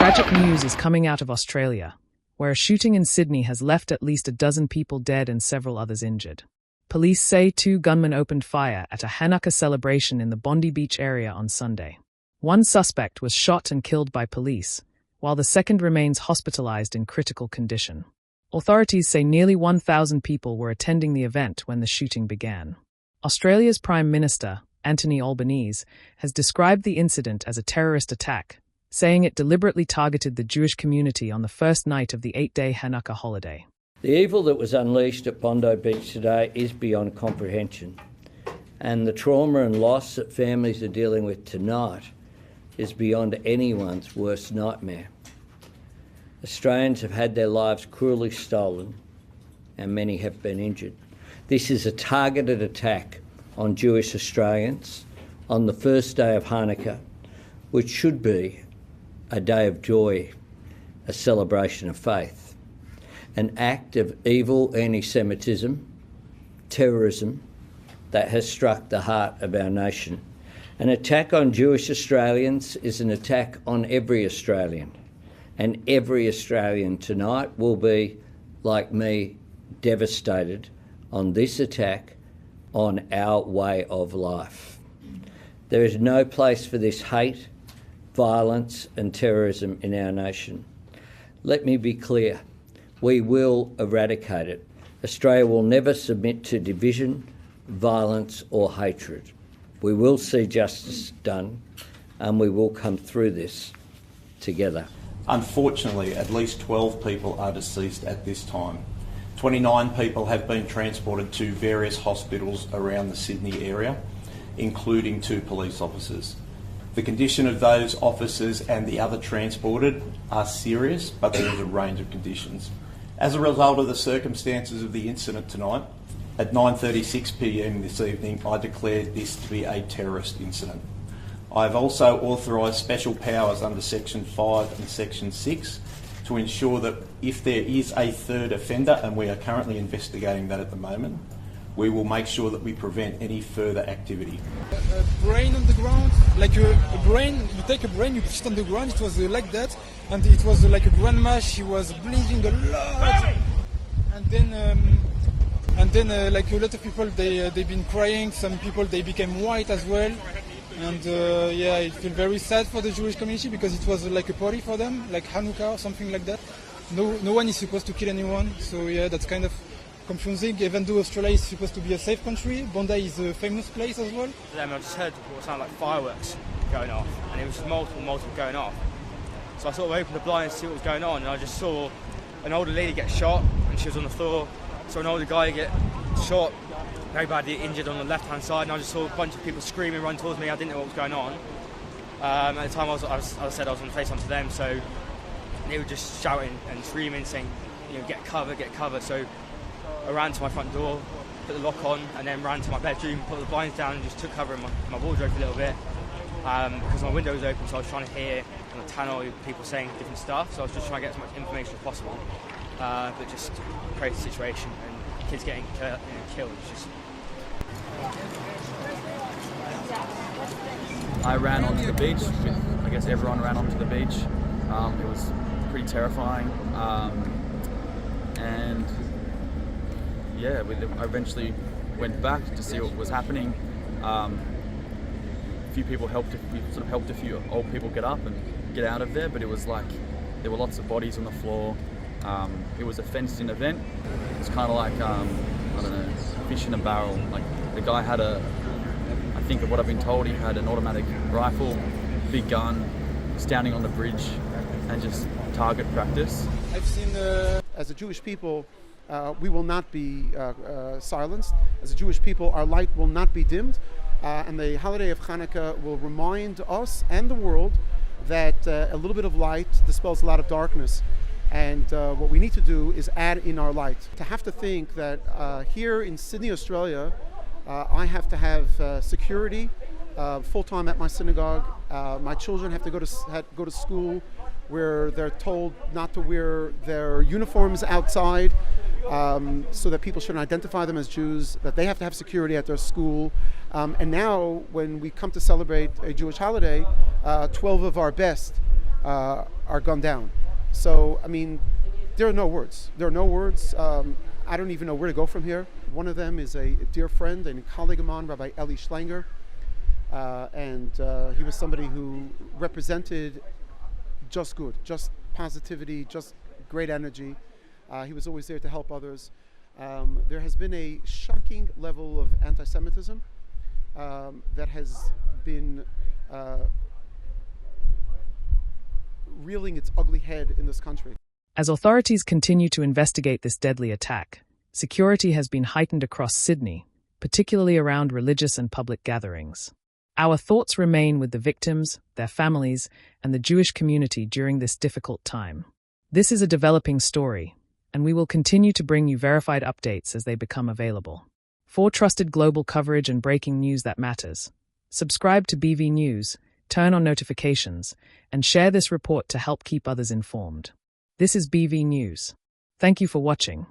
Tragic news is coming out of Australia, where a shooting in Sydney has left at least a dozen people dead and several others injured. Police say 2 gunmen opened fire at a Hanukkah celebration in the Bondi beach area on Sunday. One suspect was shot and killed by police, while the second remains hospitalized in critical condition. Authorities say nearly 1,000 people were attending the event when the shooting began. Australia's Prime Minister, Anthony Albanese, has described the incident as a terrorist attack, saying it deliberately targeted the Jewish community on the first night of the 8-day Hanukkah holiday. The evil that was unleashed at Bondi Beach today is beyond comprehension, and the trauma and loss that families are dealing with tonight is beyond anyone's worst nightmare. Australians have had their lives cruelly stolen, and many have been injured. This is a targeted attack on Jewish Australians on the first day of Hanukkah, which should be a day of joy, a celebration of faith. An act of evil anti-Semitism, terrorism, that has struck the heart of our nation. An attack on Jewish Australians is an attack on every Australian, and every Australian tonight will be, like me, devastated on this attack on our way of life. There is no place for this hate, violence and terrorism in our nation. Let me be clear, we will eradicate it. Australia will never submit to division, violence or hatred. We will see justice done, and we will come through this together. Unfortunately, at least 12 people are deceased at this time. 29 people have been transported to various hospitals around the Sydney area, including 2 police officers. The condition of those officers and the other transported are serious, but there is a range of conditions. As a result of the circumstances of the incident tonight, at 9:36 p.m. this evening, I declared this to be a terrorist incident. I have also authorised special powers under Section 5 and Section 6 to ensure that if there is a third offender, and we are currently investigating that at the moment, we will make sure that we prevent any further activity. A brain on the ground, like a brain, you take a brain, you put it on the ground, it was like that, and it was like a grandma, she was bleeding a lot, and then like a lot of people, they've been crying, some people, they became white as well, and yeah, I feel very sad for the Jewish community because it was like a party for them, like Hanukkah or something like that. No one is supposed to kill anyone, so yeah, that's kind of confusing, even though Australia is supposed to be a safe country. Bondi is a famous place as well. I just heard what sounded like fireworks going off, and it was just multiple going off. So I sort of opened the blinds to see what was going on, and I just saw an older lady get shot, and she was on the floor. Saw an older guy get shot, very badly injured on the left-hand side, and I just saw a bunch of people screaming, run towards me. I didn't know what was going on. At the time, I said I was on FaceTime to them, so they were just shouting and screaming, saying, you know, get cover, get cover. So I ran to my front door, put the lock on, and then ran to my bedroom, put the blinds down, and just took cover in my wardrobe for a little bit because my window was open, so I was trying to hear on the tunnel people saying different stuff. So I was just trying to get as much information as possible, but just crazy situation and kids getting killed. It's just... I ran onto the beach. I guess everyone ran onto the beach. It was pretty terrifying, and yeah, I eventually went back to see what was happening. A few people helped. We sort of helped a few old people get up and get out of there, but it was like there were lots of bodies on the floor. It was a fenced-in event. It was kind of like I don't know, fish in a barrel. Like the guy had I think of what I've been told, he had an automatic rifle, big gun, standing on the bridge, and just target practice. I've seen as a Jewish people, we will not be silenced. As a Jewish people, our light will not be dimmed. And the holiday of Hanukkah will remind us and the world that a little bit of light dispels a lot of darkness. And what we need to do is add in our light. To have to think that here in Sydney, Australia, I have to have security full-time at my synagogue. My children have to go to school where they're told not to wear their uniforms outside, so that people shouldn't identify them as Jews, that they have to have security at their school. And now when we come to celebrate a Jewish holiday, 12 of our best are gunned down. So, I mean, there are no words. There are no words. I don't even know where to go from here. One of them is a dear friend and colleague of mine, Rabbi Eli Schlanger. And he was somebody who represented just good, just positivity, just great energy. He was always there to help others. There has been a shocking level of anti-Semitism that has been rearing its ugly head in this country. As authorities continue to investigate this deadly attack, security has been heightened across Sydney, particularly around religious and public gatherings. Our thoughts remain with the victims, their families, and the Jewish community during this difficult time. This is a developing story, and we will continue to bring you verified updates as they become available. For trusted global coverage and breaking news that matters, subscribe to BV News, turn on notifications, and share this report to help keep others informed. This is BV News. Thank you for watching.